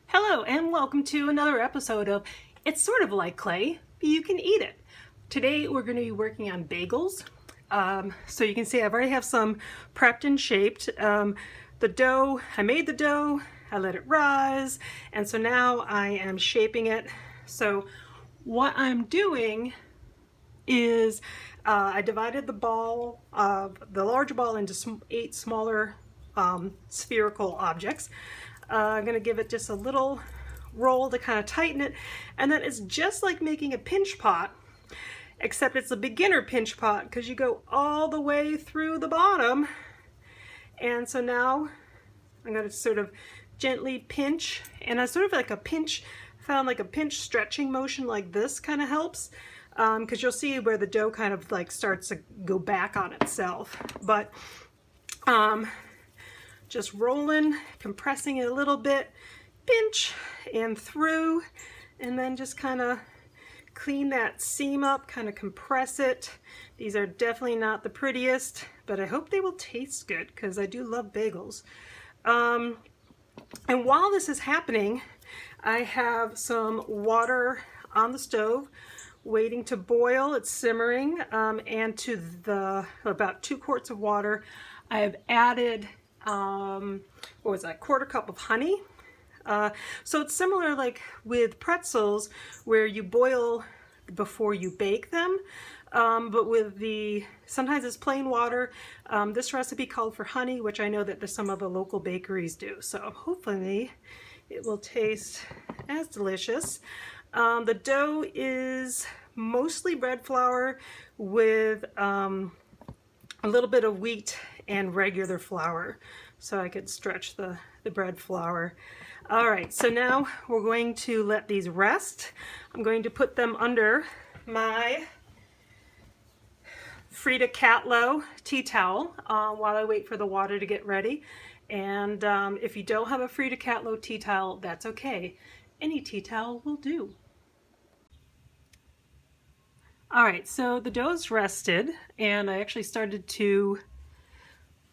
Hello and welcome to another episode of It's Sort of Like Clay, but you can eat it. Today we're going to be working on bagels. So you can see I've already have some prepped and shaped. The dough, I made the dough, I let it rise, and so now I am shaping it. So what I'm doing is I divided the large ball into 8 smaller spherical objects. I'm going to give it just a little roll to kind of tighten it, and then it's just like making a pinch pot, except it's a beginner pinch pot because you go all the way through the bottom. And so now I'm going to sort of gently pinch, and I sort of like a pinch, found like a pinch stretching motion like this kind of helps, because you'll see where the dough kind of like starts to go back on itself. But just rolling, compressing it a little bit, pinch and through, and then just kind of clean that seam up, kind of compress it. These are definitely not the prettiest, but I hope they will taste good because I do love bagels. And while this is happening, I have some water on the stove waiting to boil. It's simmering, and to the about 2 quarts of water, I have added what was that, 1/4 cup of honey. So it's similar like with pretzels where you boil before you bake them, but with sometimes it's plain water. This recipe called for honey, which I know that some of the local bakeries do, so hopefully it will taste as delicious. The dough is mostly bread flour with a little bit of wheat and regular flour, so I could stretch the bread flour. All right, so now we're going to let these rest. I'm going to put them under my Frida Kahlo tea towel while I wait for the water to get ready. And if you don't have a Frida Kahlo tea towel, that's okay. Any tea towel will do. All right, so the dough's rested, and I actually started to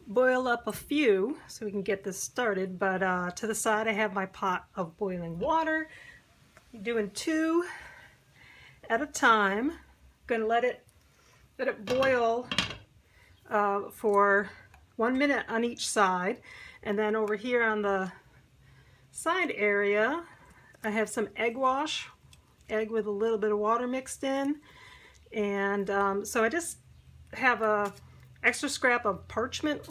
boil up a few so we can get this started, but to the side I have my pot of boiling water. I'm doing 2 at a time. I'm gonna let it boil for 1 minute on each side, and then over here on the side area I have some egg wash, egg with a little bit of water mixed in, and so I just have a extra scrap of parchment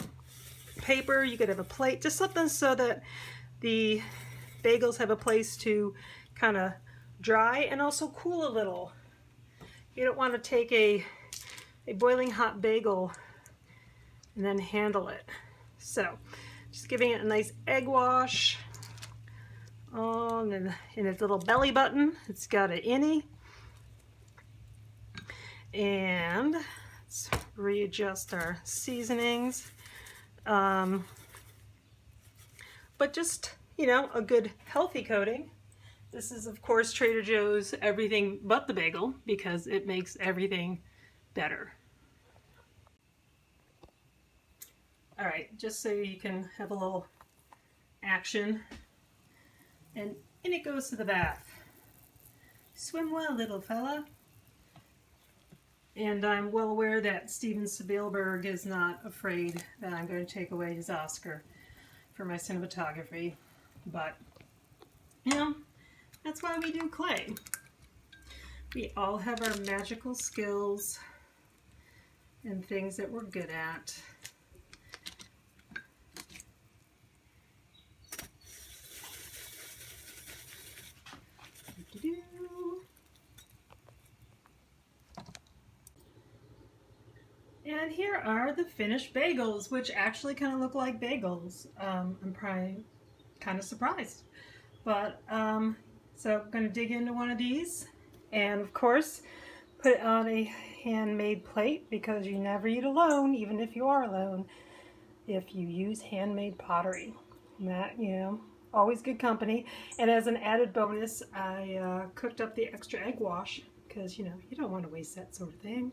paper. You could have a plate, just something so that the bagels have a place to kind of dry and also cool a little. You don't want to take a boiling hot bagel and then handle it. So just giving it a nice egg wash on in its little belly button. It's got an innie, and let's readjust our seasonings. But just, you know, a good healthy coating. This is of course Trader Joe's everything but the bagel because it makes everything better. All right, just so you can have a little action, and in it goes to the bath. Swim well, little fella. And I'm well aware that Steven Spielberg is not afraid that I'm going to take away his Oscar for my cinematography. But, you know, that's why we do clay. We all have our magical skills and things that we're good at. And here are the finished bagels, which actually kind of look like bagels. I'm probably kind of surprised. But, so I'm going to dig into one of these, and of course, put it on a handmade plate, because you never eat alone, even if you are alone, if you use handmade pottery. And that, you know, always good company. And as an added bonus, I cooked up the extra egg wash, because, you know, you don't want to waste that sort of thing.